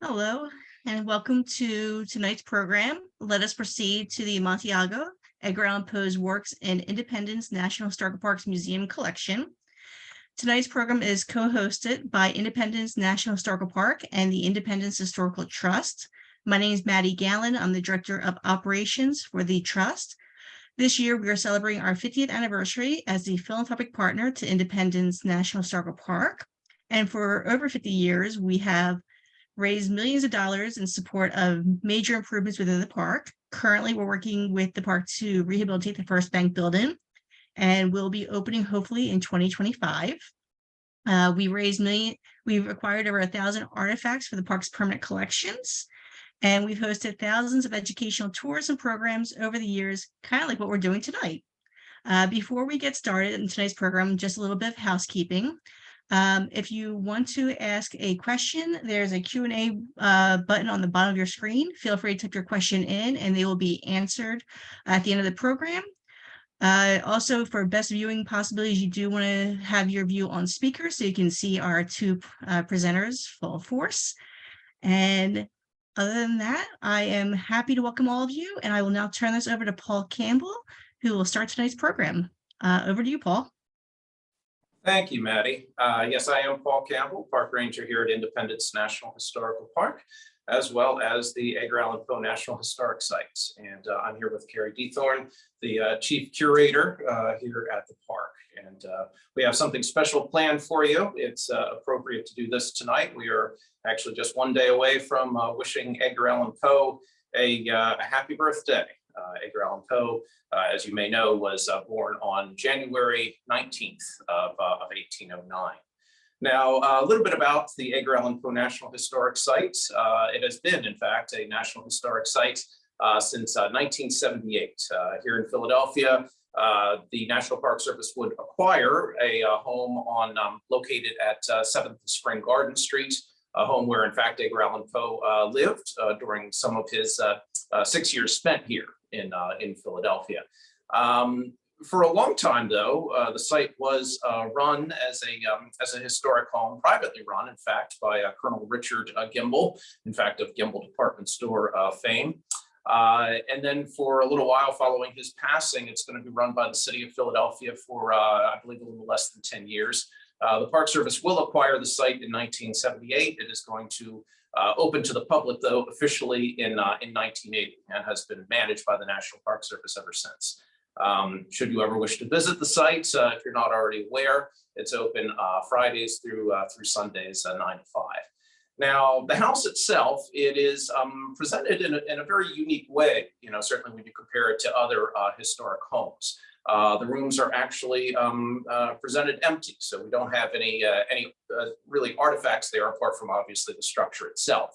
Hello, and welcome to tonight's program. Let us proceed to the Amontillado, Edgar Allan Poe's works in Independence National Historical Parks Museum collection. Tonight's program is co-hosted by Independence National Historical Park and the Independence Historical Trust. My name is Maddie Gallen. I'm the Director of Operations for the Trust. This year, we are celebrating our 50th anniversary as the philanthropic partner to Independence National Historical Park. And for over 50 years, we have raised millions of dollars in support of major improvements within the park. Currently, we're working with the park to rehabilitate the First Bank building, and we'll be opening hopefully in 2025. We've acquired over 1,000 artifacts for the park's permanent collections, and we've hosted thousands of educational tours and programs over the years, kind of like what we're doing tonight. Before we get started in tonight's program, just a little bit of housekeeping. If you want to ask a question, there's a Q&A button on the bottom of your screen. Feel free to type your question in and they will be answered at the end of the program. Also, for best viewing possibilities, you do want to have your view on speaker so you can see our two presenters full force. And other than that, I am happy to welcome all of you, and I will now turn this over to Paul Campbell, who will start tonight's program. Over to you, Paul. Thank you, Maddie. Yes, I am Paul Campbell, Park Ranger here at Independence National Historical Park, as well as the Edgar Allan Poe National Historic Sites. And I'm here with Carrie Dethorne, the Chief Curator here at the park. And we have something special planned for you. It's appropriate to do this tonight. We are actually just one day away from wishing Edgar Allan Poe a happy birthday. Edgar Allan Poe, as you may know, was born on January 19th of 1809. Now, a little bit about the Edgar Allan Poe National Historic Site. It has been, in fact, a National Historic Site since 1978. Here in Philadelphia, the National Park Service would acquire a home located at 7th Spring Garden Street, a home where, in fact, Edgar Allan Poe lived during some of his 6 years spent here in Philadelphia. For a long time, though, the site was run as a historic home, privately run, in fact, by Colonel Richard Gimble, in fact, of Gimble Department Store fame. And then for a little while following his passing, it's going to be run by the city of Philadelphia for, I believe, a little less than 10 years. The Park Service will acquire the site in 1978. It is going to open to the public, though, officially in 1980, and has been managed by the National Park Service ever since. Should you ever wish to visit the site, if you're not already aware, it's open Fridays through Sundays, 9 to 5. Now, the house itself, it is presented in a very unique way, certainly when you compare it to other historic homes. The rooms are actually presented empty, so we don't have any really artifacts there, apart from obviously the structure itself.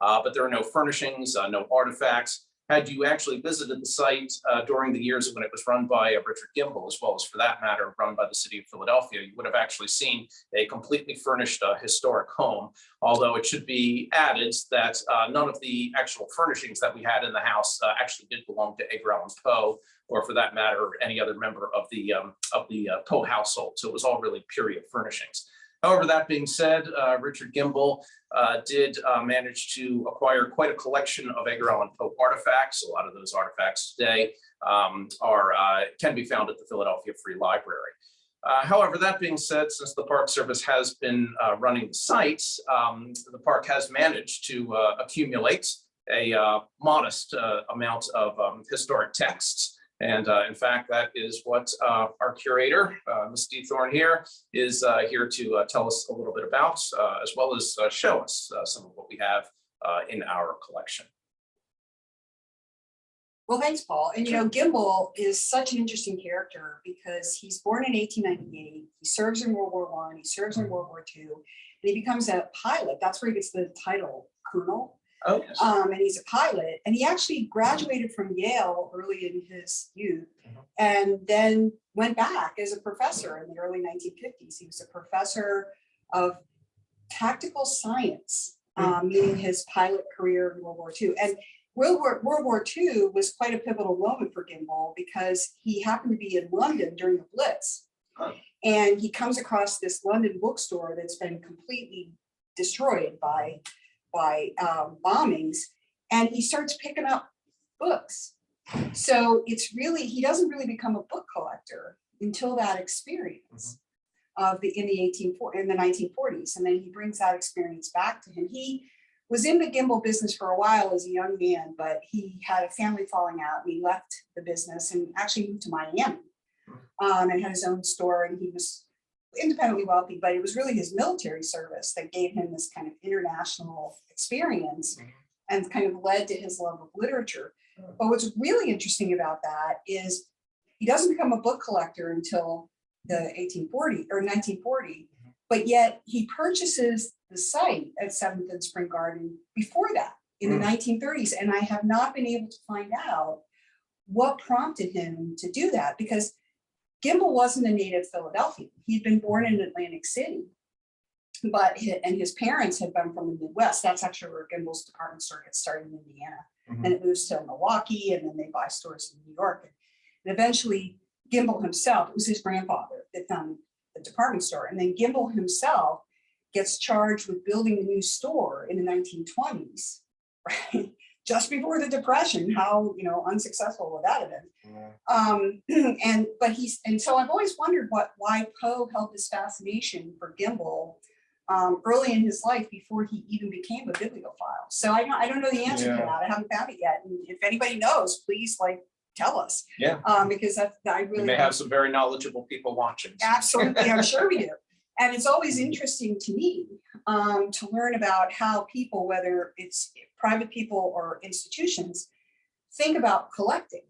But there are no furnishings, no artifacts. Had you actually visited the site during the years when it was run by Richard Gimble, as well as, for that matter, run by the city of Philadelphia, you would have actually seen a completely furnished historic home, although it should be added that none of the actual furnishings that we had in the house actually did belong to Edgar Allan Poe, or for that matter, any other member of the Poe household. So it was all really period furnishings. However, that being said, Richard Gimble did manage to acquire quite a collection of Edgar Allan Poe artifacts. A lot of those artifacts today can be found at the Philadelphia Free Library. However, that being said, since the Park Service has been running the sites, the park has managed to accumulate a modest amount of historic texts. And in fact, that is what our curator, Ms. Dethorne here, is here to tell us a little bit about, as well as show us some of what we have in our collection. Well, thanks, Paul. And Gimble is such an interesting character because he's born in 1898. He serves in World War I, he serves in World War II, and he becomes a pilot. That's where he gets the title Colonel. Oh, yes. And he's a pilot, and he actually graduated from Yale early in his youth, and then went back as a professor in the early 1950s. He was a professor of tactical science, meaning his pilot career in World War II. And World War II was quite a pivotal moment for Gimble because he happened to be in London during the Blitz. And he comes across this London bookstore that's been completely destroyed by bombings, and he starts picking up books. So it's really, he doesn't really become a book collector until that experience of in the 1940s, and then he brings that experience back to him. He was in the gimbal business for a while as a young man, but he had a family falling out, and he left the business and actually moved to Miami, and had his own store, and he was independently wealthy, but it was really his military service that gave him this kind of international experience and kind of led to his love of literature. But what's really interesting about that is he doesn't become a book collector until the 1840 or 1940, but yet he purchases the site at 7th and Spring Garden before that in the 1930s. And I have not been able to find out what prompted him to do that, because Gimbel wasn't a native Philadelphian. He'd been born in Atlantic City, but his parents had been from the Midwest. That's actually where Gimbel's department store gets started in Indiana. And it moves to Milwaukee, and then they buy stores in New York. And eventually Gimbel himself, it was his grandfather that founded the department store. And then Gimbel himself gets charged with building a new store in the 1920s, right? Just before the Depression. How, unsuccessful would that have been? So I've always wondered why Poe held this fascination for Gimbel early in his life before he even became a bibliophile. So I don't know the answer to that. I haven't found it yet. And if anybody knows, please tell us. Yeah. Because I really We may have some very knowledgeable people watching. Absolutely, I'm sure we do. And it's always interesting to me to learn about how people, whether it's private people or institutions, think about collecting.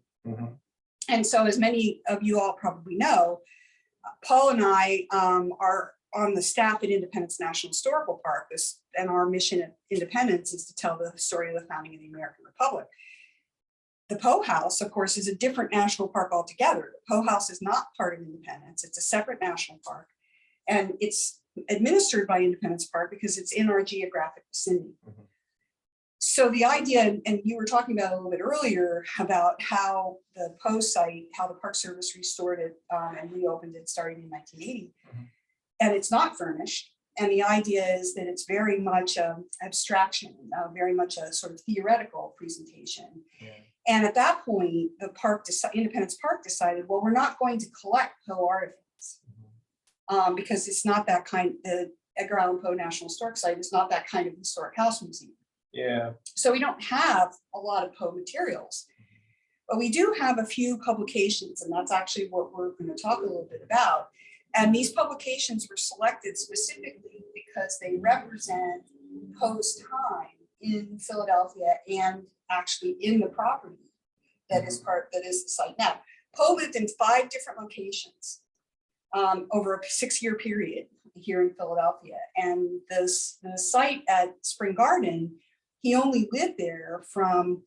And so, as many of you all probably know, Paul and I are on the staff at Independence National Historical Park. And our mission at Independence is to tell the story of the founding of the American Republic. The Poe House, of course, is a different national park altogether. The Poe House is not part of Independence. It's a separate national park. And it's administered by Independence Park because it's in our geographic vicinity. So the idea, and you were talking about a little bit earlier about how the Poe site, how the Park Service restored it and reopened it starting in 1980. And it's not furnished. And the idea is that it's very much abstraction, very much a sort of theoretical presentation. And at that point, Independence Park decided, well, we're not going to collect Poe artifacts because it's not that kind. The Edgar Allan Poe National Historic Site is not that kind of historic house museum. So we don't have a lot of Poe materials, but we do have a few publications, and that's actually what we're going to talk a little bit about. And these publications were selected specifically because they represent Poe's time in Philadelphia and actually in the property that is the site now. Poe lived in 5 different locations over a 6-year period here in Philadelphia. And the site at Spring Garden, he only lived there from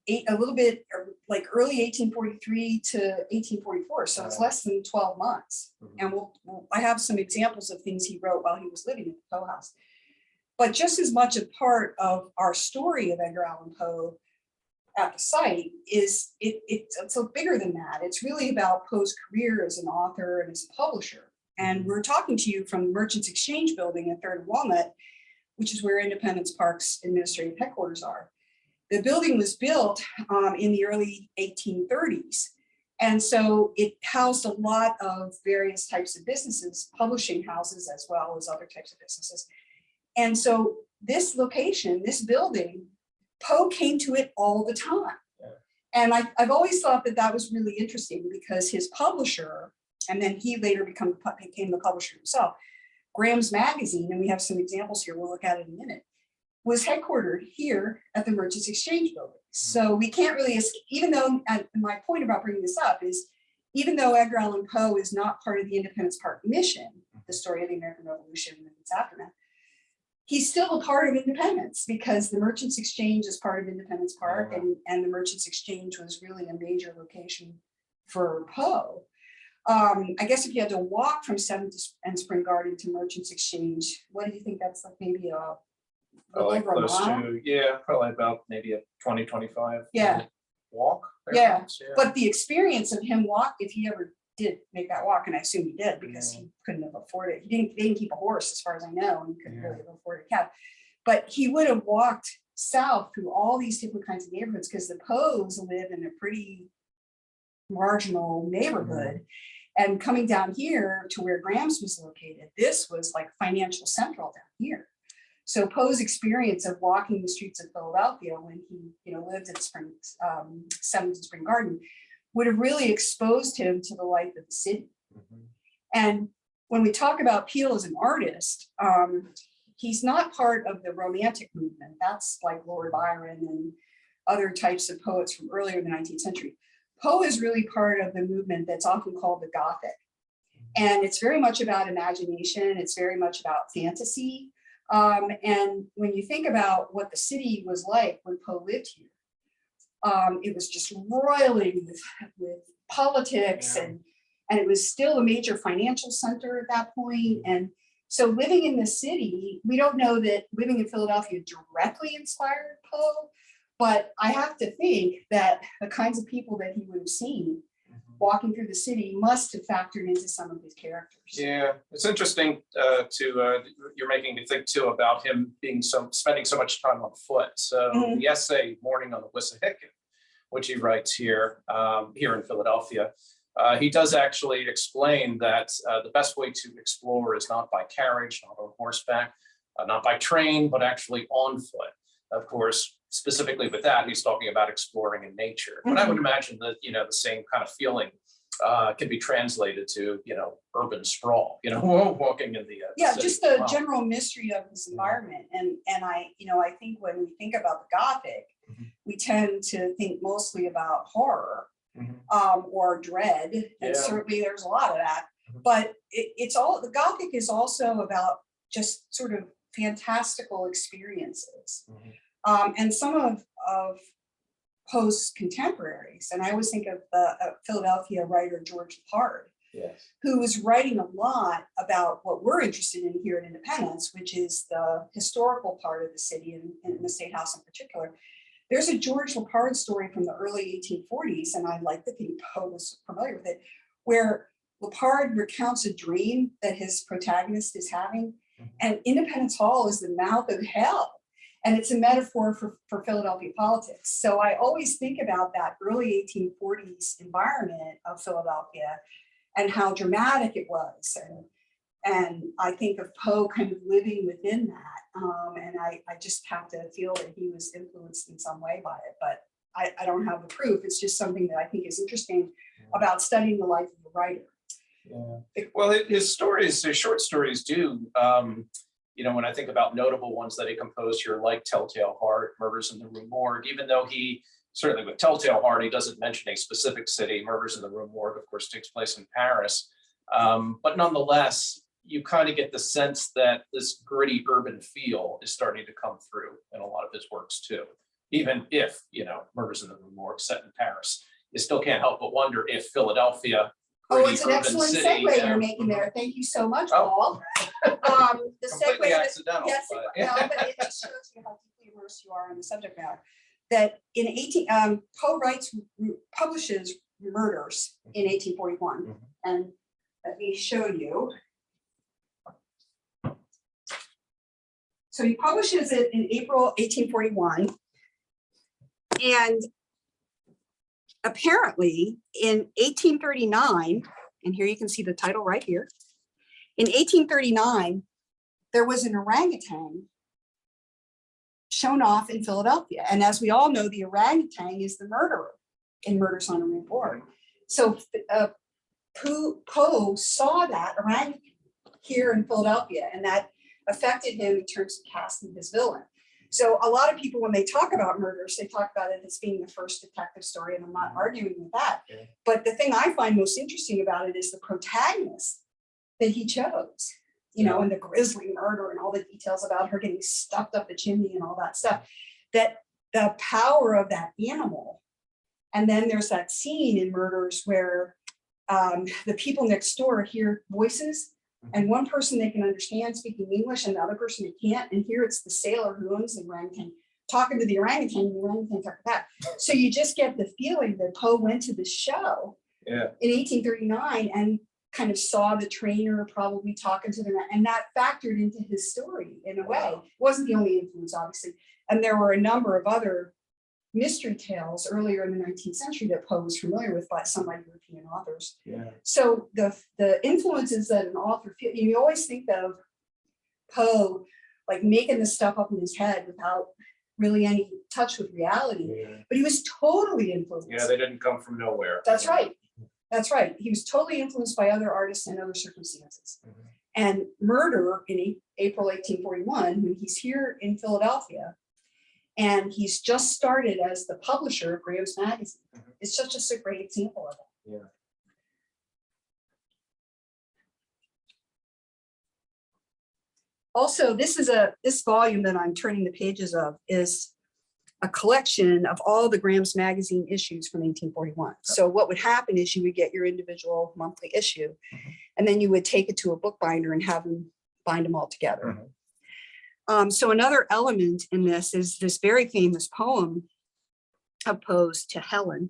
a little bit like early 1843 to 1844. So it's less than 12 months. And I have some examples of things he wrote while he was living at the Poe House. But just as much a part of our story of Edgar Allan Poe at the site is it's bigger than that. It's really about Poe's career as an author and as a publisher. And we're talking to you from the Merchants Exchange building at 3rd and Walnut, which is where Independence Park's administrative headquarters are. The building was built in the early 1830s. And so it housed a lot of various types of businesses, publishing houses, as well as other types of businesses. And so this location, this building, Poe came to it all the time. And I've always thought that was really interesting because his publisher, and then he later became the publisher himself, Graham's Magazine, and we have some examples here, we'll look at it in a minute, was headquartered here at the Merchants Exchange building. So we can't really, even though, and my point about bringing this up is, even though Edgar Allan Poe is not part of the Independence Park mission, the story of the American Revolution and its aftermath, he's still a part of Independence because the Merchants Exchange is part of Independence Park, and the Merchants Exchange was really a major location for Poe. I guess if you had to walk from 7th and Spring Garden to Merchants Exchange, what do you think that's like? Maybe Probably close to, probably about maybe a 20-25 walk. But the experience of him if he ever did make that walk, and I assume he did because he couldn't have afforded it. He didn't keep a horse as far as I know, and he couldn't really afford a cab. But he would have walked south through all these different kinds of neighborhoods because the Poes live in a pretty marginal neighborhood. And coming down here to where Graham's was located, this was like financial central down here. So Poe's experience of walking the streets of Philadelphia when he, lived at 7th Spring Garden would have really exposed him to the life of the city. And when we talk about Peele as an artist, he's not part of the Romantic movement. That's like Lord Byron and other types of poets from earlier in the 19th century. Poe is really part of the movement that's often called the Gothic. And it's very much about imagination. It's very much about fantasy. And when you think about what the city was like when Poe lived here, it was just roiling with politics, and it was still a major financial center at that point. And so living in the city, we don't know that living in Philadelphia directly inspired Poe, but I have to think that the kinds of people that he would have seen walking through the city must have factored into some of his characters. Yeah, it's interesting you're making me think too about him spending so much time on foot. So the essay "Morning on the Wissahickon," which he writes here in Philadelphia, he does actually explain that the best way to explore is not by carriage, not on horseback, not by train, but actually on foot. Of course, specifically with that, he's talking about exploring in nature. But I would imagine that, the same kind of feeling can be translated to, urban sprawl, walking in the city just the general mystery of this environment. And I think when we think about the Gothic, we tend to think mostly about horror or dread. And certainly there's a lot of that. But the Gothic is also about just sort of fantastical experiences. And some of Poe's contemporaries, and I always think of the Philadelphia writer George Lepard, who was writing a lot about what we're interested in here at Independence, which is the historical part of the city and the State House in particular. There's a George Lepard story from the early 1840s, and I like to think Poe was familiar with it, where Lepard recounts a dream that his protagonist is having, and Independence Hall is the mouth of hell. And it's a metaphor for Philadelphia politics. So I always think about that early 1840s environment of Philadelphia and how dramatic it was. And I think of Poe kind of living within that. And I just have to feel that he was influenced in some way by it. But I don't have the proof. It's just something that I think is interesting about studying the life of the writer. Well, his short stories do. When I think about notable ones that he composed here, like Telltale Heart, Murders in the Rue Morgue, even though he, certainly with Telltale Heart, he doesn't mention a specific city. Murders in the Rue Morgue, of course, takes place in Paris. But nonetheless, you kind of get the sense that this gritty urban feel is starting to come through in a lot of his works too. Even if, Murders in the Rue Morgue set in Paris, you still can't help but wonder if Philadelphia, it's an excellent segue you're making there. Thank you so much, Paul. The completely segue, accidental. Yes, but it just shows you how deeply immersed you are in the subject matter. That in Poe publishes Murders in 1841, and let me show you. So he publishes it in April 1841, and apparently in 1839, and here you can see the title right here. In 1839, there was an orangutan shown off in Philadelphia. And as we all know, the orangutan is the murderer in Murders on the Rue Morgue. So Poe saw that orangutan here in Philadelphia, and that affected him in terms of casting his villain. So a lot of people, when they talk about Murders, they talk about it as being the first detective story, and I'm not arguing with that. But the thing I find most interesting about it is the protagonist that he chose, and the grisly murder and all the details about her getting stuffed up the chimney and all that stuff, that the power of that animal. And then there's that scene in Murders where the people next door hear voices, and one person they can understand speaking English and the other person they can't. And here it's the sailor who owns the orangutan talking to the orangutan, and the orangutan talking back. So you just get the feeling that Poe went to the show in 1839 and kind of saw the trainer probably talking to them, and that factored into his story in a way. It wasn't the only influence, obviously. And there were a number of other mystery tales earlier in the 19th century that Poe was familiar with by some by European authors. Yeah. So the influences that an author feel, you always think of Poe like making this stuff up in his head without really any touch with reality, but he was totally influenced. Yeah, they didn't come from nowhere. That's right. That's right. He was totally influenced by other artists and other circumstances. And Murder in April 1841, when he's here in Philadelphia, and he's just started as the publisher of Graham's Magazine. It's just a great example of it. Yeah. Also, this volume that I'm turning the pages of is a collection of all the Graham's Magazine issues from 1841. So what would happen is you would get your individual monthly issue, and then you would take it to a bookbinder and have them bind them all together. So another element in this is this very famous poem of Poe's to Helen,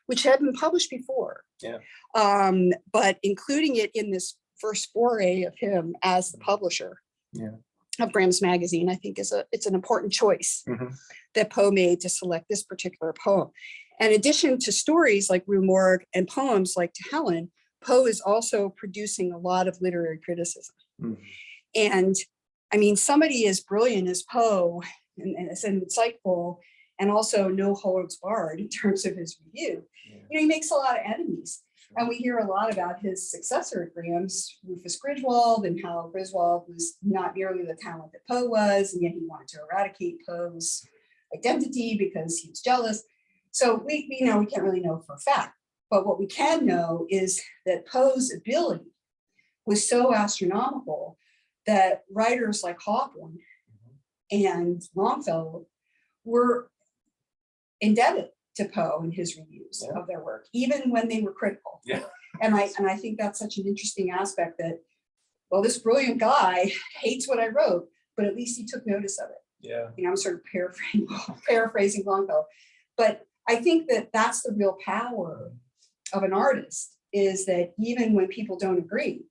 which had been published before. Yeah. But including it in this first foray of him as the publisher of Graham's Magazine, I think it's an important choice that Poe made to select this particular poem. In addition to stories like Rue Morgue and poems like To Helen, Poe is also producing a lot of literary criticism. And I mean, somebody as brilliant as Poe and as insightful and also no holds barred in terms of his review, he makes a lot of enemies. And we hear a lot about his successor at Graham's, Rufus Griswold, and how Griswold was not nearly the talent that Poe was, and yet he wanted to eradicate Poe's identity because he was jealous. So we can't really know for a fact. But what we can know is that Poe's ability was so astronomical that writers like Hawthorne and Longfellow were indebted to Poe in his reviews of their work, even when they were critical. And I think that's such an interesting aspect that, well, this brilliant guy hates what I wrote, but at least he took notice of it. I'm sort of paraphrasing Longfellow, but I think that that's the real power of an artist, is that even when people don't agree,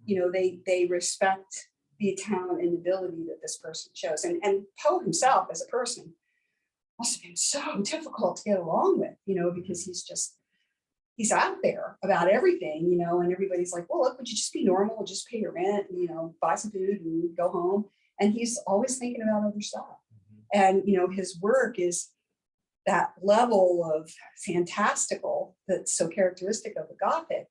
they respect the talent and ability that this person shows. And Poe himself as a person must have been so difficult to get along with, because he's out there about everything, and everybody's like, well, look, would you just be normal, just pay your rent, buy some food and go home. And he's always thinking about other stuff. And, his work is that level of fantastical that's so characteristic of the Gothic,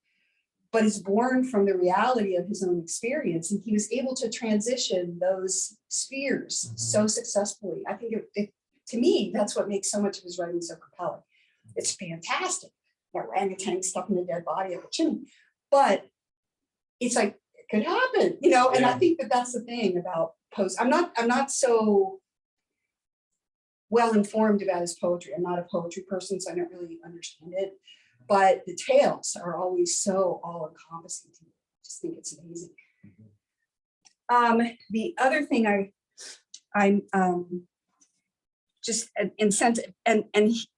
but is born from the reality of his own experience. And he was able to transition those spheres so successfully. I think to me, that's what makes so much of his writing so compelling. It's fantastic. That orangutan stuck in the dead body of a chimney, but it's like, it could happen, and I think that that's the thing about Poe's. I'm not so well informed about his poetry. I'm not a poetry person, so I don't really understand it. But the tales are always so all-encompassing to me. I just think it's amazing. The other thing I'm just incentive, and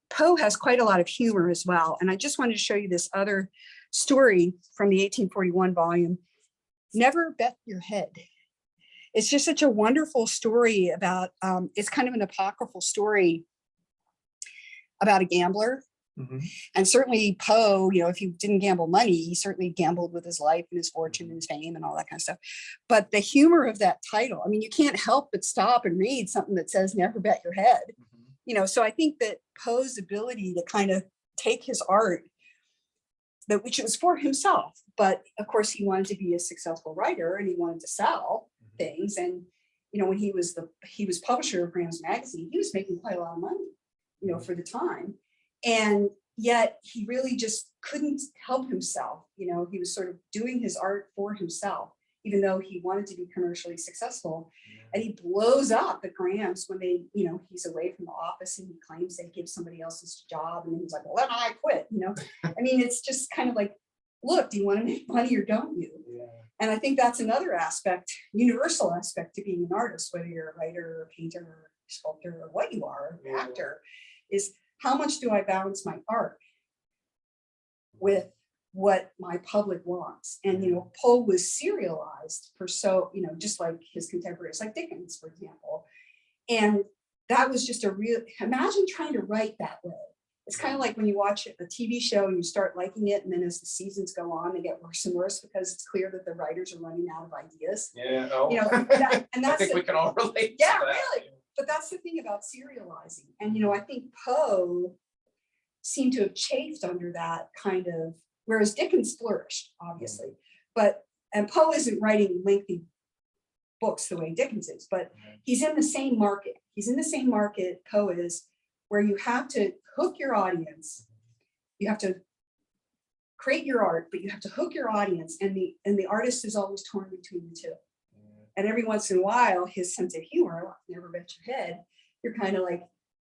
Poe has quite a lot of humor as well. And I just wanted to show you this other story from the 1841 volume, Never Bet Your Head. It's just such a wonderful story about, it's kind of an apocryphal story about a gambler. And certainly Poe, if he didn't gamble money, he certainly gambled with his life and his fortune and his fame and all that kind of stuff. But the humor of that title, I mean, you can't help but stop and read something that says never bet your head. So I think that Poe's ability to kind of take his art, which it was for himself, but of course he wanted to be a successful writer and he wanted to sell things. And, when he was publisher of Graham's Magazine, he was making quite a lot of money, for the time. And yet he really just couldn't help himself. He was sort of doing his art for himself, even though he wanted to be commercially successful. And he blows up at Graham's when he's away from the office and he claims they give somebody else's job. And he's like, well, then I quit, I mean, it's just kind of like, look, do you want to make money or don't you? And I think that's another aspect, universal aspect to being an artist, whether you're a writer or a painter or a sculptor or what you are, an actor, is how much do I balance my art with what my public wants. And, Poe was serialized for just like his contemporaries, like Dickens, for example. And that was just imagine trying to write that way. It's kind of like when you watch a TV show and you start liking it, and then as the seasons go on, they get worse and worse because it's clear that the writers are running out of ideas. Yeah. And that's I think we can all relate. Yeah, to that. really. But that's the thing about serializing. And, I think Poe seemed to have chafed under that kind of, whereas Dickens flourished, obviously. And Poe isn't writing lengthy books the way Dickens is, but he's in the same market. He's in the same market Poe is, where you have to hook your audience. You have to create your art, but you have to hook your audience, and the artist is always torn between the two. And every once in a while, his sense of humor, never bet your head, you're kind of like,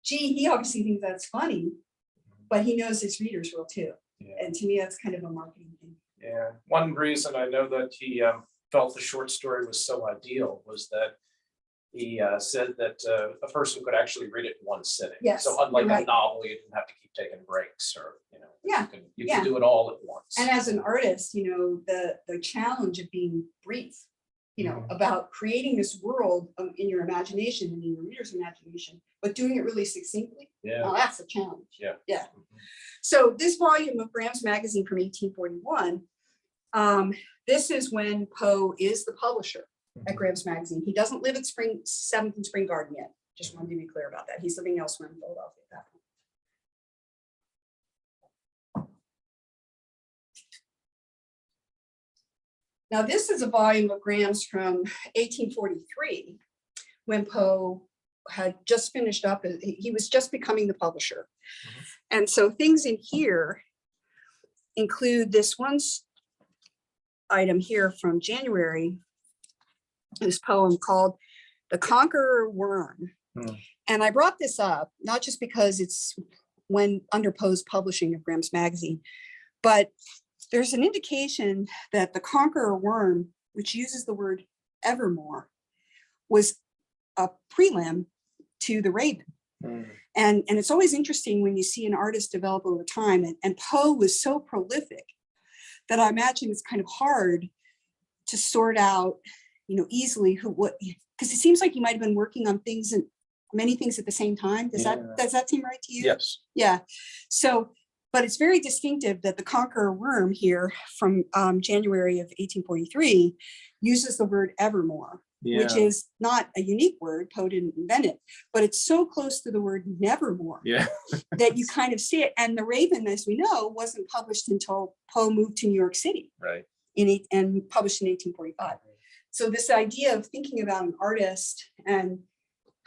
gee, he obviously thinks that's funny, but he knows his readers will too. Yeah. And to me, that's kind of a marketing thing. Yeah. One reason I know that he felt the short story was so ideal was that he said that a person could actually read it in one sitting. Yes, So unlike you're right. a novel, you didn't have to keep taking breaks, or Yeah, you can do it all at once. And as an artist, the challenge of being brief, about creating this world in your imagination and in your reader's imagination, but doing it really succinctly. Yeah. Now that's a challenge. Yeah. Yeah. So this volume of Graham's Magazine from 1841, this is when Poe is the publisher at Graham's Magazine. He doesn't live at 7th and Spring Garden yet. Just wanted to be clear about that. He's living elsewhere in Philadelphia at that point. Now, this is a volume of Graham's from 1843, when Poe had just finished up. He was just becoming the publisher. And so things in here include this one item here from January, this poem called The Conqueror Worm. And I brought this up, not just because it's under Poe's publishing of Graham's Magazine, but there's an indication that The Conqueror Worm, which uses the word evermore, was a prelim to The Raven. And it's always interesting when you see an artist develop over time. And Poe was so prolific that I imagine it's kind of hard to sort out, easily because it seems like you might have been working on many things at the same time. Does that seem right to you? Yes. Yeah. So, but it's very distinctive that The Conqueror Worm here from January of 1843 uses the word evermore, which is not a unique word. Poe didn't invent it, but it's so close to the word nevermore that you kind of see it. And The Raven, as we know, wasn't published until Poe moved to New York City, right? And published in 1845. So this idea of thinking about an artist and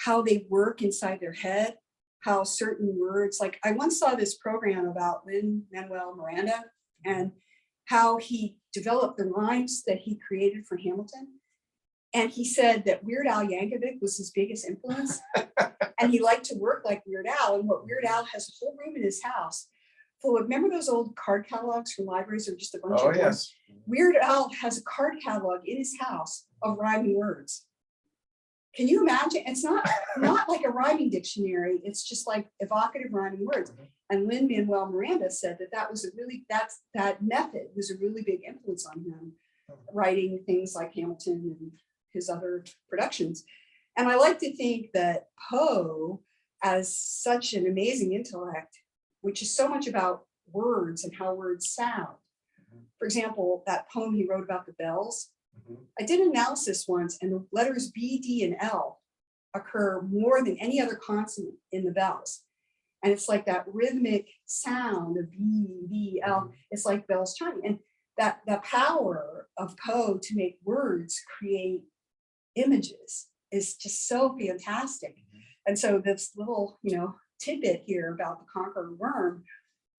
how they work inside their head, how certain words, like I once saw this program about Lin-Manuel Miranda and how he developed the rhymes that he created for Hamilton. And he said that Weird Al Yankovic was his biggest influence. And he liked to work like Weird Al. And what Weird Al has a whole room in his house full of, remember those old card catalogs from libraries or just a bunch of words? Yes. Weird Al has a card catalog in his house of rhyming words. Can you imagine? It's not like a rhyming dictionary. It's just like evocative rhyming words. And Lin-Manuel Miranda said that method was a really big influence on him, writing things like Hamilton and his other productions. And I like to think that Poe, as such an amazing intellect, which is so much about words and how words sound. For example, that poem he wrote about the bells. I did an analysis once, and the letters B, D, and L occur more than any other consonant in the bells. And it's like that rhythmic sound of B, D, L. It's like bells chiming. And that the power of Poe to make words create images is just so fantastic. And so this little, tidbit here about the Conqueror Worm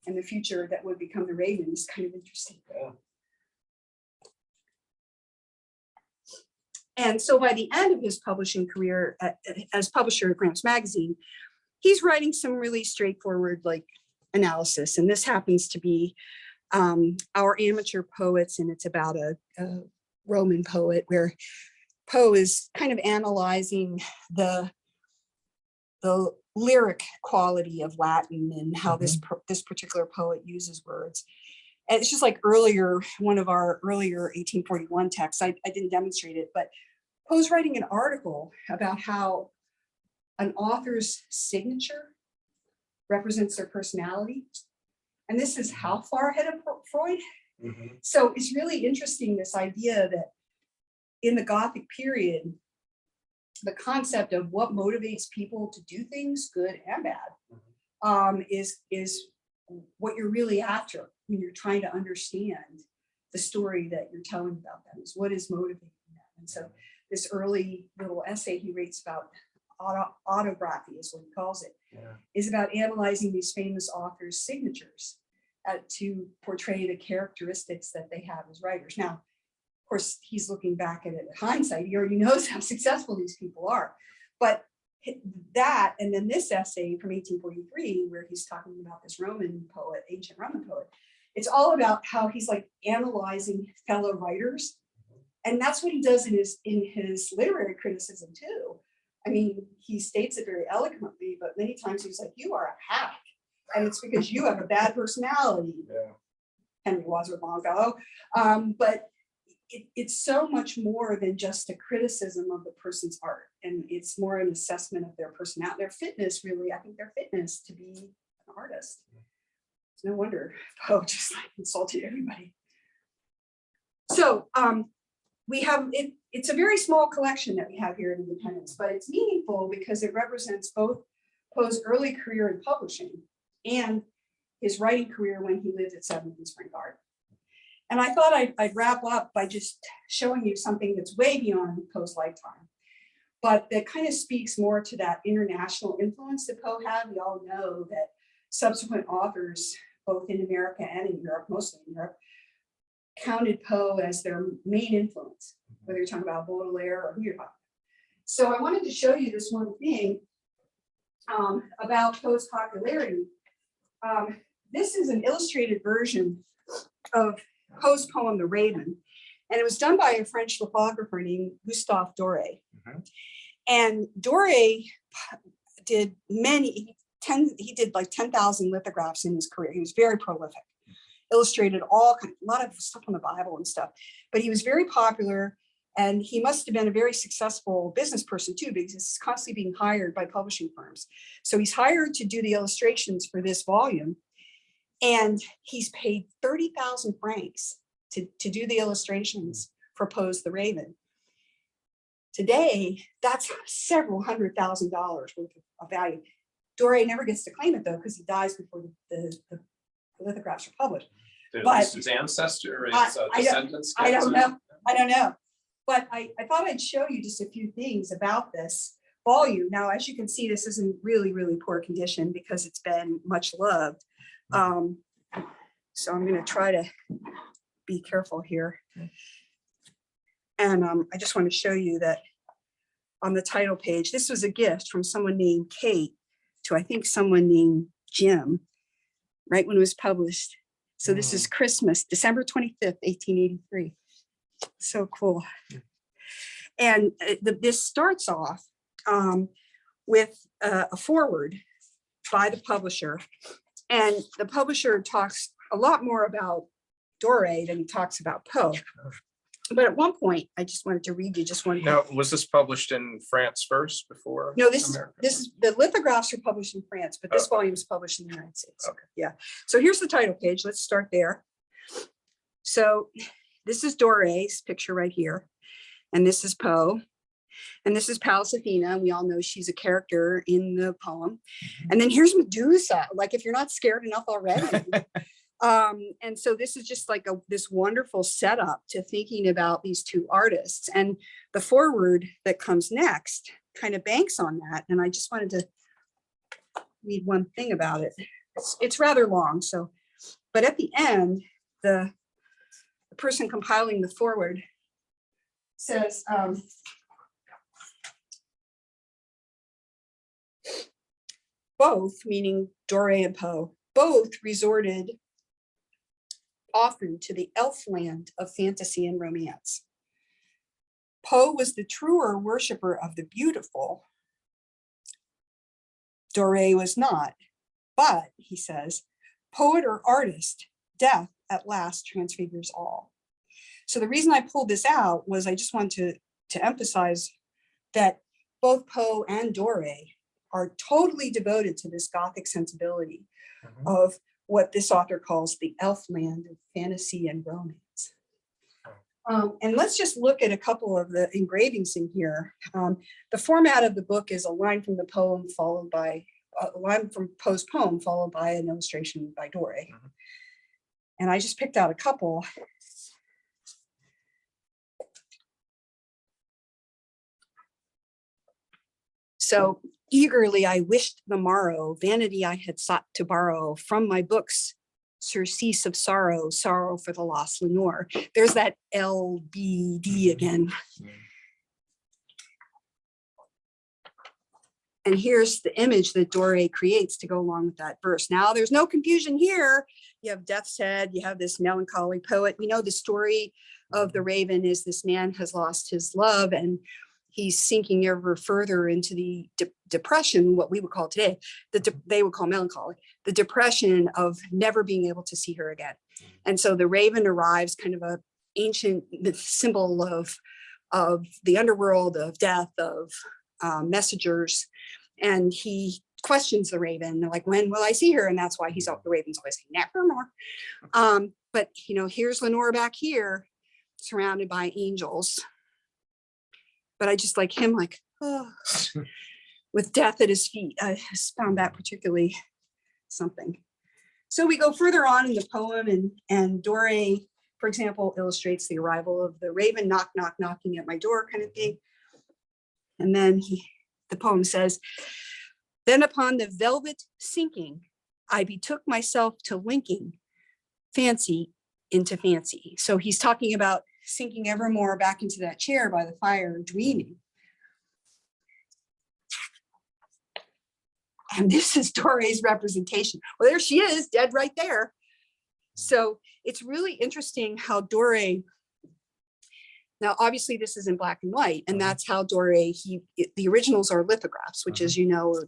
and the future that would become the Raven is kind of interesting. Yeah. And so by the end of his publishing career as publisher of Graham's Magazine, he's writing some really straightforward analysis. And this happens to be Our Amateur Poets, and it's about a Roman poet where Poe is kind of analyzing the lyric quality of Latin and how this particular poet uses words. And it's just like earlier, one of our earlier 1841 texts, I didn't demonstrate it, but Poe's writing an article about how an author's signature represents their personality. And this is how far ahead of Freud? Mhm. So it's really interesting, this idea that in the Gothic period, the concept of what motivates people to do things, good and bad, is what you're really after when you're trying to understand the story that you're telling about them, is what is motivating them. And so this early little essay he writes about autography, is what he calls it, is about analyzing these famous authors' signatures to portray the characteristics that they have as writers. Now, of course, he's looking back at it in hindsight. He already knows how successful these people are. But that, and then this essay from 1843, where he's talking about this Roman poet, ancient Roman poet, it's all about how he's like analyzing fellow writers. And that's what he does in his literary criticism too. I mean, he states it very eloquently, but many times he's like, you are a hack. And it's because you have a bad personality. Yeah. Henry Wadsworth Longfellow. But it's so much more than just a criticism of the person's art. And it's more an assessment of their personality, their fitness, really. I think their fitness to be an artist. It's no wonder Poe just like insulted everybody. So we have, it's a very small collection that we have here at Independence, but it's meaningful because it represents both Poe's early career in publishing and his writing career when he lived at 7 in Spring Garden. And I thought I'd wrap up by just showing you something that's way beyond Poe's lifetime, but that kind of speaks more to that international influence that Poe had. We all know that subsequent authors, both in America and in Europe, mostly in Europe, counted Poe as their main influence, whether you're talking about Baudelaire or who you're talking about. So I wanted to show you this one thing about Poe's popularity. This is an illustrated version of Poe's poem, The Raven, and it was done by a French lithographer named Gustave Doré. And Doré did he did like 10,000 lithographs in his career. He was very prolific, illustrated a lot of stuff on the Bible and stuff, but he was very popular, and he must have been a very successful business person too, because he's constantly being hired by publishing firms. So he's hired to do the illustrations for this volume, and he's paid 30,000 francs to do the illustrations for Poe's The Raven. Today, that's several $100,000 worth of value. Doré never gets to claim it though, because he dies before the lithographs are published. At least his ancestor, his descendants. I don't know. But I thought I'd show you just a few things about this volume. Now, as you can see, this is in really, really poor condition because it's been much loved. So I'm going to try to be careful here. And I just want to show you that on the title page, this was a gift from someone named Kate to, I think, someone named Jim, right when it was published. So this is Christmas, December 25th, 1883. So cool. And this starts off with a foreword by the publisher. And the publisher talks a lot more about Doré than he talks about Poe. But at one point, I just wanted to read you just one. Now, was this published in France first before? No, this America? is the lithographs are published in France, but this volume is published in the United States. Okay. Yeah. So here's the title page. Let's start there. So this is Doré's picture right here. And this is Poe. And this is Pallas Athena. We all know she's a character in the poem. And then here's Medusa. Like, if you're not scared enough already. And so this is just like this wonderful setup to thinking about these two artists, and the foreword that comes next kind of banks on that. And I just wanted to read one thing about it. It's rather long. So, but at the end, the person compiling the foreword says, both, meaning Doré and Poe, both resorted often to the elf land of fantasy and romance. Poe was the truer worshiper of the beautiful. Doré was not, but, he says, poet or artist, death at last transfigures all. So the reason I pulled this out was I just wanted to emphasize that both Poe and Doré are totally devoted to this Gothic sensibility of what this author calls the elf land of fantasy and romance. And let's just look at a couple of the engravings in here. The format of the book is a line from the poem followed by a line from Poe's poem followed by an illustration by Doré. And I just picked out a couple. So eagerly I wished the morrow, vanity I had sought to borrow from my books, surcease of sorrow, sorrow for the lost Lenore. There's that LBD again. And here's the image that Doré creates to go along with that verse. Now there's no confusion here. You have Death's Head, you have this melancholy poet. We know the story of the Raven is this man has lost his love and he's sinking ever further into the depression, what we would call today, they would call melancholy, the depression of never being able to see her again. And so the Raven arrives, kind of a ancient symbol of the underworld, of death, of messengers. And he questions the Raven. They're like, when will I see her? And that's why the Raven's always saying, never more. But here's Lenore back here, surrounded by angels. But I just like him, like, oh, with death at his feet. I just found that particularly something. So we go further on in the poem, and Doré, for example, illustrates the arrival of the Raven, knock, knock, knocking at my door kind of thing. And then the poem says, then upon the velvet sinking, I betook myself to linking fancy into fancy. So he's talking about sinking ever more back into that chair by the fire, dreaming. And this is Doré's representation. Well, there she is, dead right there. So it's really interesting how Doré, now obviously this is in black and white, and that's how Doré, the originals are lithographs, which is,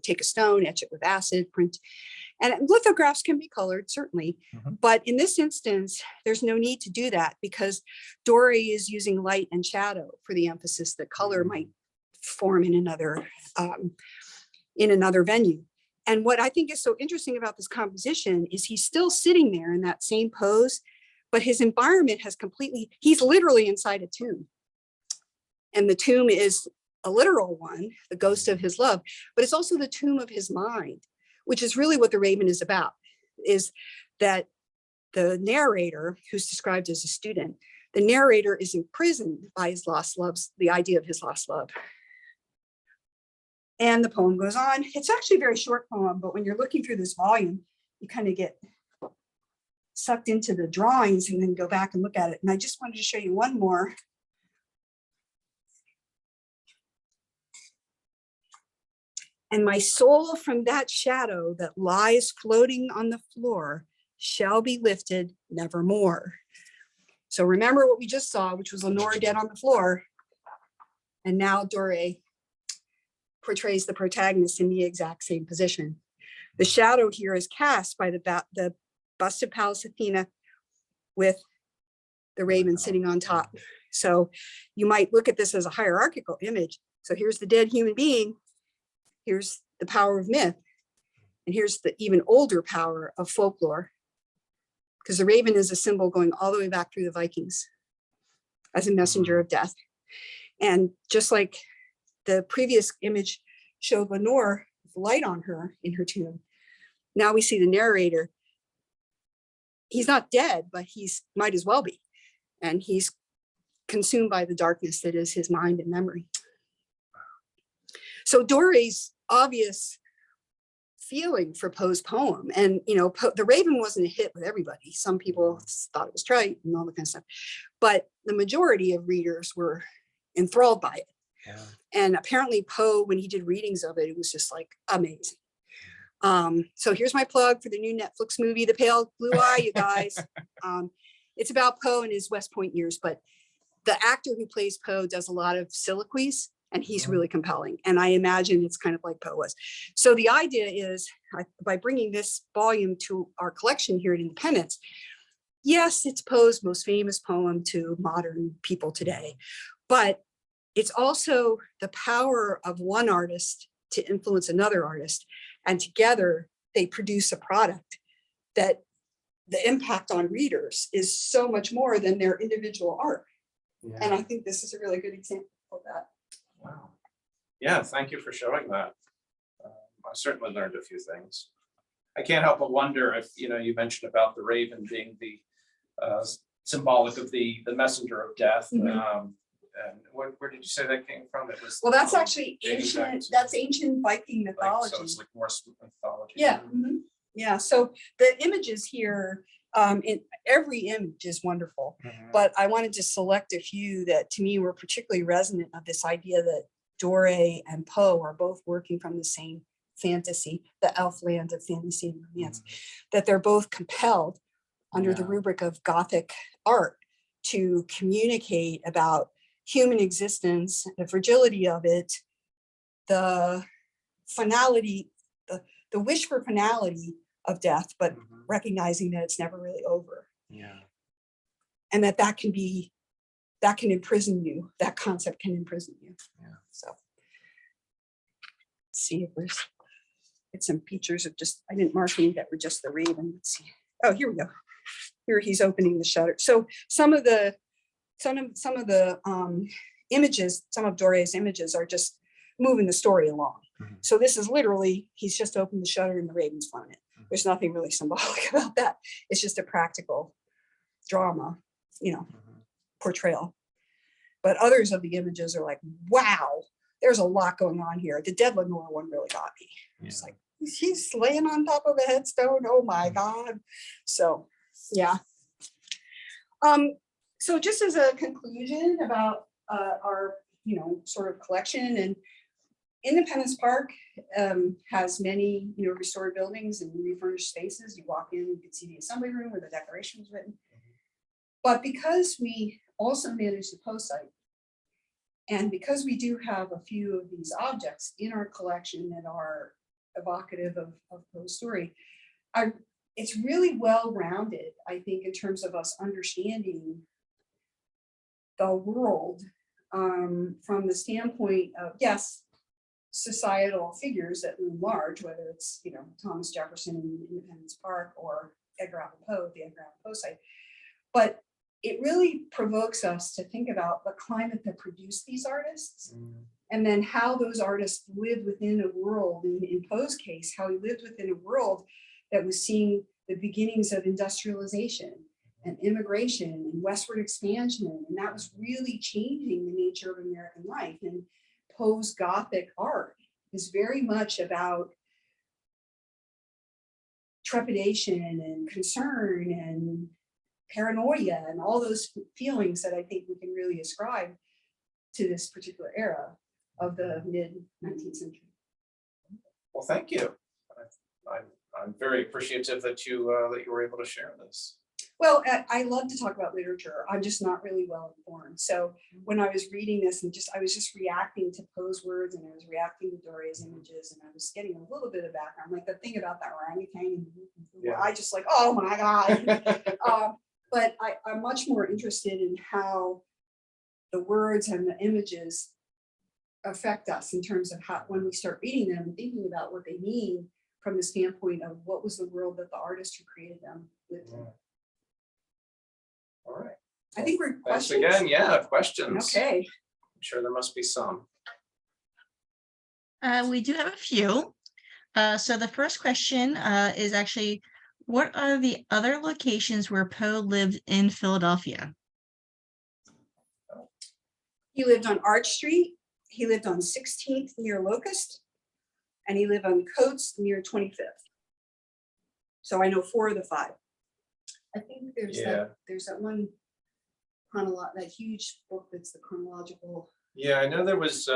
take a stone, etch it with acid, print. And lithographs can be colored, certainly, but in this instance, there's no need to do that because Doré is using light and shadow for the emphasis that color might form in another venue. And what I think is so interesting about this composition is he's still sitting there in that same pose, but his environment has he's literally inside a tomb. And the tomb is a literal one, the ghost of his love, but it's also the tomb of his mind, which is really what the Raven is about, is that the narrator, who's described as a student, the narrator is imprisoned by his lost loves, the idea of his lost love. And the poem goes on. It's actually a very short poem, but when you're looking through this volume, you kind of get sucked into the drawings and then go back and look at it. And I just wanted to show you one more. And my soul from that shadow that lies floating on the floor shall be lifted nevermore. So remember what we just saw, which was Lenore dead on the floor. And now Doré portrays the protagonist in the exact same position. The shadow here is cast by the bust of Pallas Athena with the Raven sitting on top. So you might look at this as a hierarchical image. So here's the dead human being. Here's the power of myth. And here's the even older power of folklore. Because the Raven is a symbol going all the way back through the Vikings as a messenger of death. And just like the previous image showed Lenore with light on her in her tomb, now we see the narrator. He's not dead, but he's might as well be. And he's consumed by the darkness that is his mind and memory. So Doré's obvious feeling for Poe's poem, and the Raven wasn't a hit with everybody. Some people thought it was trite and all that kind of stuff, but the majority of readers were enthralled by it. Yeah. And apparently Poe, when he did readings of it, it was just like amazing. So here's my plug for the new Netflix movie, The Pale Blue Eye, you guys. It's about Poe and his West Point years, but the actor who plays Poe does a lot of soliloquies, and he's really compelling. And I imagine it's kind of like Poe was. So the idea is, by bringing this volume to our collection here at Independence, yes, it's Poe's most famous poem to modern people today, but it's also the power of one artist to influence another artist. And together they produce a product that the impact on readers is so much more than their individual art. Yeah. And I think this is a really good example of that. Wow. Yeah, thank you for showing that. I certainly learned a few things. I can't help but wonder if, you mentioned about the raven being the symbolic of the messenger of death. Mhm. And where did you say that came from? It was. Well, that's actually dating back ancient, to- that's ancient Viking mythology. So it's like Norse mythology. Yeah, yeah. So the images here, in every image is wonderful, Mhm. but I wanted to select a few that to me were particularly resonant of this idea that Doré and Poe are both working from the same fantasy, the elf land of fantasy and romance, that they're both compelled under the Yeah. rubric of Gothic art to communicate about human existence, the fragility of it, the finality, the wish for finality of death, but Mhm. recognizing that it's never really over. Yeah. And that can imprison you, that concept can imprison you. Yeah. So let's see if there's some features of just, I didn't mark any that were just the raven. Let's see. Oh, here we go. Here he's opening the shutter. So some of the images, some of Doré's images are just moving the story along. Mhm. So this is literally, he's just opened the shutter and the raven's flown it. Mhm. There's nothing really symbolic about that. It's just a practical drama, Mhm. portrayal. But others of the images are like, wow, there's a lot going on here. The Dead Lenore one really got me. It's Yeah. like, he's laying on top of a headstone. Oh my God. So, yeah. So just as a conclusion about our, sort of collection, and Independence Park has many, restored buildings and refurnished spaces. You walk in, you can see the assembly room where the declaration was written. But because we also manage the Poe site, and because we do have a few of these objects in our collection that are evocative of Poe's story, it's really well-rounded, I think, in terms of us understanding the world from the standpoint of, yes, societal figures that loom large, whether it's, Thomas Jefferson in Independence Park or Edgar Allan Poe at the Edgar Allan Poe site. But it really provokes us to think about the climate that produced these artists, and then how those artists lived within a world, in Poe's case, how he lived within a world that was seeing the beginnings of industrialization and immigration and westward expansion. And that was really changing the nature of American life. And Poe's Gothic art is very much about trepidation and concern and paranoia and all those feelings that I think we can really ascribe to this particular era of the mid-19th century. Well, thank you. I'm very appreciative that you were able to share this. Well, I love to talk about literature. I'm just not really well informed. So when I was reading this and I was just reacting to Poe's words, and I was reacting to Doré's images, and I was getting a little bit of background, like the thing about that orangutan. Yeah. I just like, oh my God. But I'm much more interested in how the words and the images affect us in terms of how, when we start reading them and thinking about what they mean from the standpoint of what was the world that the artist who created them lived in. All right. I think we're Thanks questions. again. Yeah, questions. Okay. I'm sure there must be some. We do have a few. So the first question is actually, what are the other locations where Poe lived in Philadelphia? He lived on Arch Street. He lived on 16th near Locust, and he lived on Coates near 25th. So I know 4 of the 5. I think there's that one that huge book that's the chronological. Yeah, I know there was,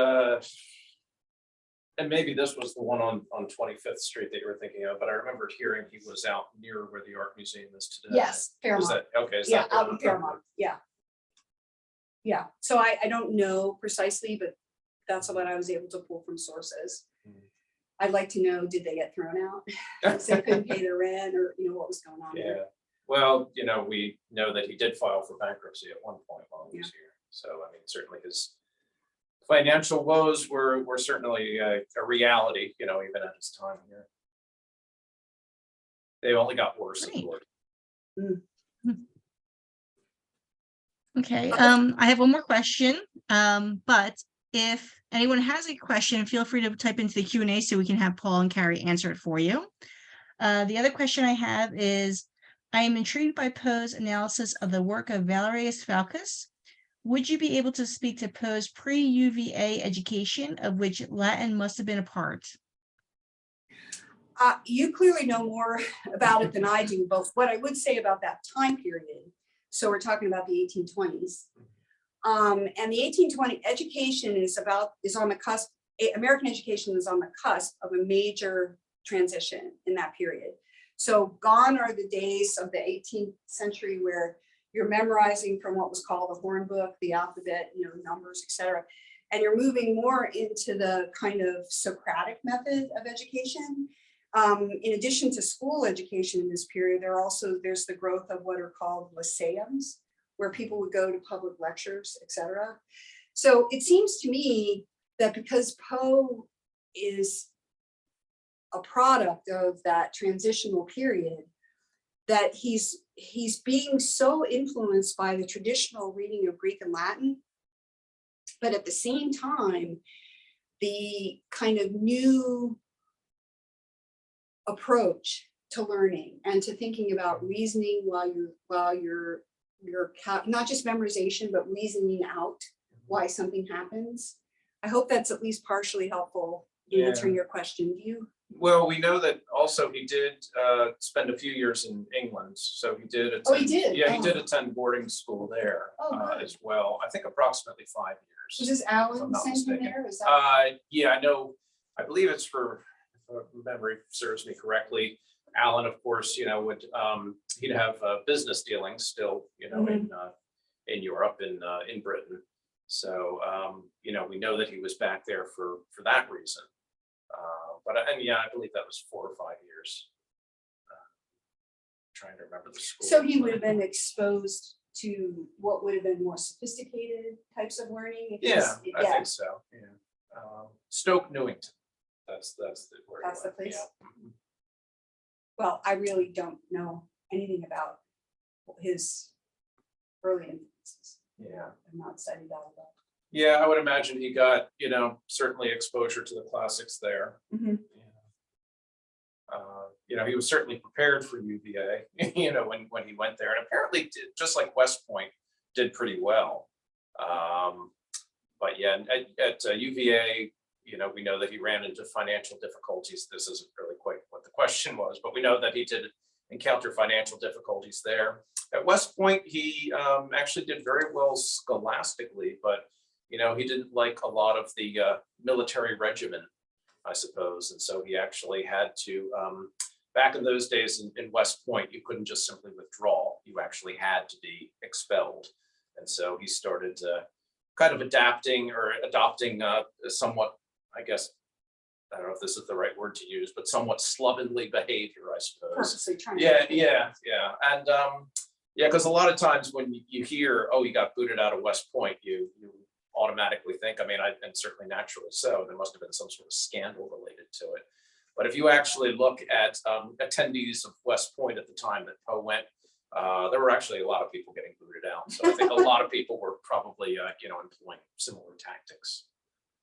and maybe this was the one on 25th Street that you were thinking of, but I remember hearing he was out near where the art museum is today. Yes, Fairmont. Is that okay? Is Yeah, that out in Fairmont. Yeah. Yeah. So I don't know precisely, but that's what I was able to pull from sources. I'd like to know, did they get thrown out? Because they couldn't pay their rent, or what was going on Yeah. there. Well, we know that he did file for bankruptcy at one point while he was Yeah. here. So, I mean, certainly his financial woes were certainly a reality, even at his time here. They only got worse. Great. Of course. Okay, I have one more question, but if anyone has a question, feel free to type into the Q&A so we can have Paul and Carrie answer it for you. The other question I have is, I am intrigued by Poe's analysis of the work of Valerius Falcus. Would you be able to speak to Poe's pre-UVA education, of which Latin must have been a part? You clearly know more about it than I do, but what I would say about that time period, so we're talking about the 1820s, and the 1820 education is on the cusp. American education is on the cusp of a major transition in that period. So gone are the days of the 18th century where you're memorizing from what was called the horn book, the alphabet, numbers, etc. And you're moving more into the kind of Socratic method of education. In addition to school education in this period, there's the growth of what are called lyceums, where people would go to public lectures, etc. So it seems to me that because Poe is a product of that transitional period, that he's being so influenced by the traditional reading of Greek and Latin, but at the same time, the kind of new approach to learning and to thinking about reasoning while you're not just memorization, but reasoning out why something happens. I hope that's at least partially helpful in answering your question. Well, we know that also he did spend a few years in England, so he did attend. Oh, he did? Yeah, he did attend boarding school there as well. I think approximately 5 years. Was this Alan sent him there? Was yeah, I know. I believe it's for, if memory serves me correctly, Alan, of course, would he'd have business dealings still, in Europe, in Britain. So, we know that he was back there for that reason. And yeah, I believe that was 4 or 5 years. Trying to remember the school. So he would have been exposed to what would have been more sophisticated types of learning. Yeah, I think so. Yeah, Stoke Newington. That's the where. That's the place. Yeah. Well, I really don't know anything about his early influences. Yeah, I've not studied that at all. Yeah, I would imagine he got, certainly exposure to the classics there. Mhm. He was certainly prepared for UVA, when he went there, and apparently did, just like West Point, did pretty well. But yeah, at UVA, we know that he ran into financial difficulties. This isn't really quite what the question was, but we know that he did encounter financial difficulties there. At West Point, he actually did very well scholastically, but he didn't like a lot of the military regimen, I suppose. And so he actually had to, back in those days in West Point, you couldn't just simply withdraw. You actually had to be expelled. And so he started kind of adopting somewhat, I guess, I don't know if this is the right word to use, but somewhat slovenly behavior, I suppose. Purposely trying Yeah. And because a lot of times when you hear, oh, he got booted out of West Point, you automatically think, and certainly naturally so, there must have been some sort of scandal related to it. But if you actually look at attendees of West Point at the time that Poe went, there were actually a lot of people getting booted out. So I think a lot of people were probably, employing similar tactics.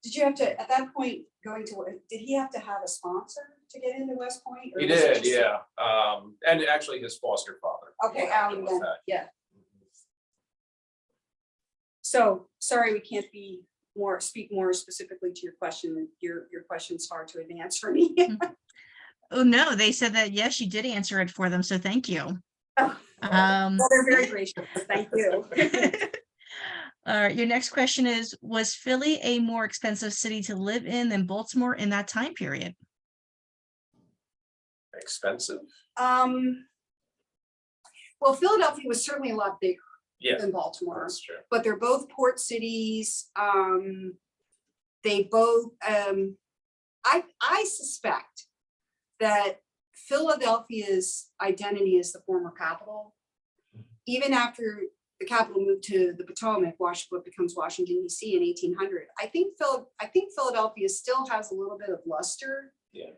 Did you have to, at that point, did he have to have a sponsor to get into West Point? He did, yeah. And actually his foster father. Okay, Alan, then, yeah. So, sorry, we can't speak more specifically to your question. Your question's hard to advance for me. Oh, no, they said that, yes, you did answer it for them, so thank you. Well, they're very gracious. Thank you. All right, your next question is, was Philly a more expensive city to live in than Baltimore in that time period? Expensive? Well, Philadelphia was certainly a lot bigger than Baltimore. That's true. But they're both port cities. They both, I suspect that Philadelphia's identity as the former capital, even after the capital moved to the Potomac, what becomes Washington D.C. in 1800, I think Philadelphia still has a little bit of luster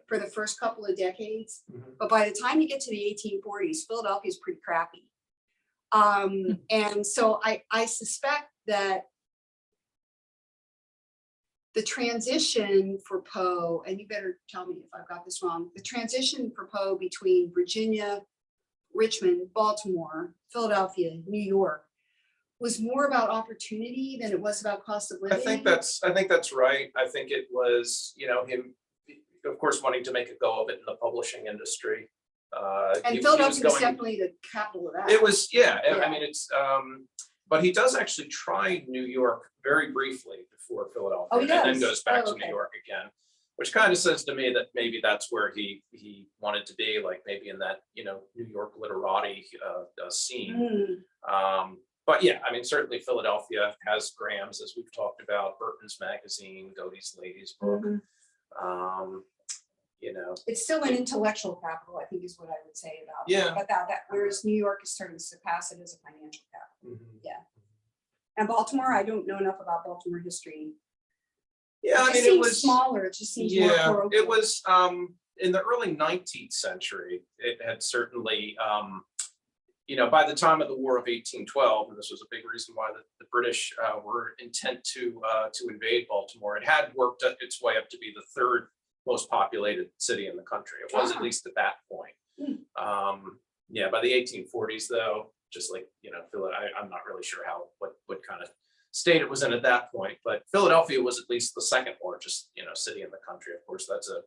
for the first couple of decades, but by the time you get to the 1840s, Philadelphia is pretty crappy. And so I suspect that the transition for Poe, and you better tell me if I've got this wrong, the transition for Poe between Virginia, Richmond, Baltimore, Philadelphia, New York was more about opportunity than it was about cost of living. I think that's right. I think it was, him, of course, wanting to make a go of it in the publishing industry. And Philadelphia was definitely the capital of that. It was, I mean, it's, but he does actually try New York very briefly before Philadelphia, and then goes back to New York again, which kind of says to me that maybe that's where he wanted to be, like maybe in that, New York literati scene. But yeah, I mean, certainly Philadelphia has Graham's, as we've talked about, Burton's Magazine, Godey's Ladies Book. It's still an intellectual capital, I think is what I would say about it. But that whereas New York is starting to surpass it as a financial capital. And Baltimore, I don't know enough about Baltimore history. I mean, it was smaller. It just seems more parochial. It was in the early 19th century. It had certainly, by the time of the War of 1812, and this was a big reason why the British were intent to invade Baltimore. It had worked its way up to be the third most populated city in the country. It was at least at that point. By the 1840s, though, just like I'm not really sure what kind of state it was in at that point, but Philadelphia was at least the second largest city in the country. Of course, that's a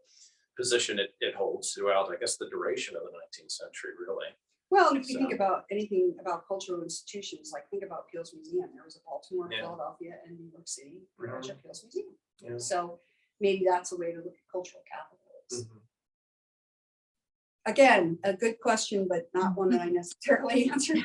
position it holds throughout, I guess, the duration of the 19th century, really. Well, and if you think about anything about cultural institutions, like think about Peale's Museum. There was a Baltimore, Philadelphia, and New York City branch of Peale's Museum. So maybe that's a way to look at cultural capitals. Again, a good question, but not one that I necessarily answered.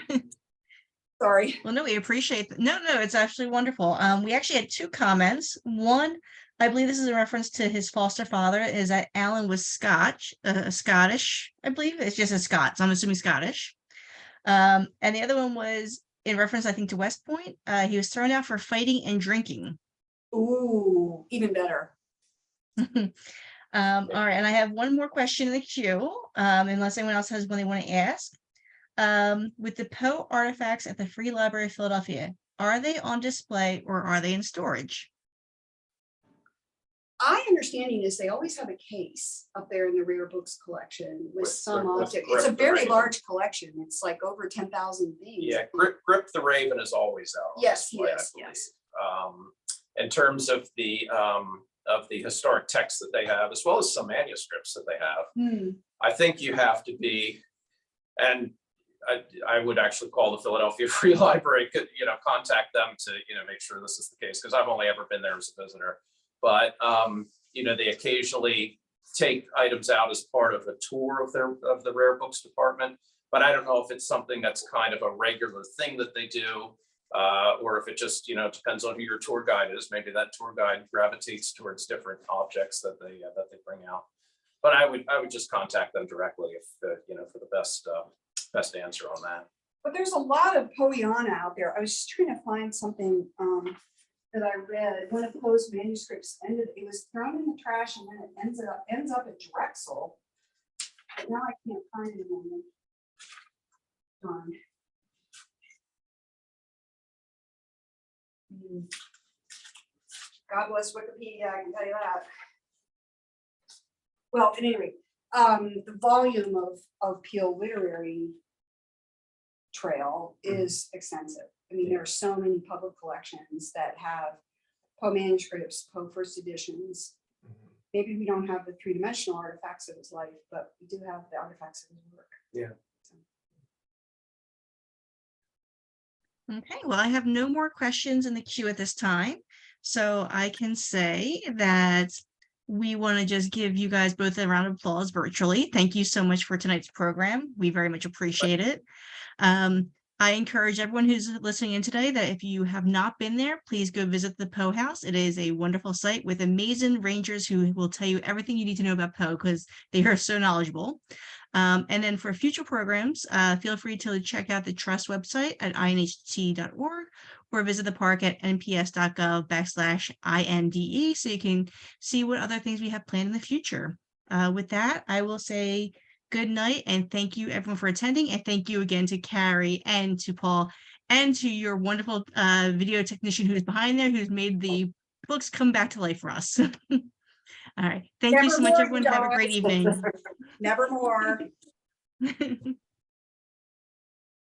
Sorry. Well, no, we appreciate that. No, it's actually wonderful. We actually had two comments. One, I believe this is a reference to his foster father, is that Alan was Scottish, I believe. It's just a Scot, so I'm assuming Scottish. And the other one was in reference, I think, to West Point. He was thrown out for fighting and drinking. Ooh, even better. All right, and I have one more question in the queue, unless anyone else has one they want to ask. With the Poe artifacts at the Free Library of Philadelphia, are they on display or are they in storage? My understanding is they always have a case up there in the rare books collection with some object. It's a very large collection. It's like over 10,000 things. Yeah, Grip the Raven is always out on display, yes. In terms of the historic texts that they have, as well as some manuscripts that they have. I think you have to be, and I would actually call the Philadelphia Free Library, contact them to, make sure this is the case, because I've only ever been there as a visitor. But, they occasionally take items out as part of a tour of the rare books department. But I don't know if it's something that's kind of a regular thing that they do, or if it just, depends on who your tour guide is. Maybe that tour guide gravitates towards different objects that they bring out. But I would just contact them directly if for the best answer on that. But there's a lot of Poeana out there. I was just trying to find something that I read. One of Poe's manuscripts it was thrown in the trash, and then it ends up at Drexel. But now I can't find it anymore. Darn. God bless Wikipedia, I can tell you that. Well, at any rate, the volume of Peale literary trail is extensive. I mean, there are so many public collections that have Poe manuscripts, Poe first editions. Maybe we don't have the three-dimensional artifacts of his life, but we do have the artifacts of his work. Yeah. Okay, well, I have no more questions in the queue at this time. So I can say that we want to just give you guys both a round of applause virtually. Thank you so much for tonight's program. We very much appreciate it. I encourage everyone who's listening in today that if you have not been there, please go visit the Poe House. It is a wonderful site with amazing rangers who will tell you everything you need to know about Poe because they are so knowledgeable. And then for future programs, feel free to check out the Trust website at inht.org or visit the park at nps.gov/INDE so you can see what other things we have planned in the future. With that, I will say good night and thank you everyone for attending. And thank you again to Carrie and to Paul and to your wonderful video technician who's behind there, who's made the books come back to life for us. All right. Thank you so much, Nevermore, everyone. Have a great guys. evening. Nevermore.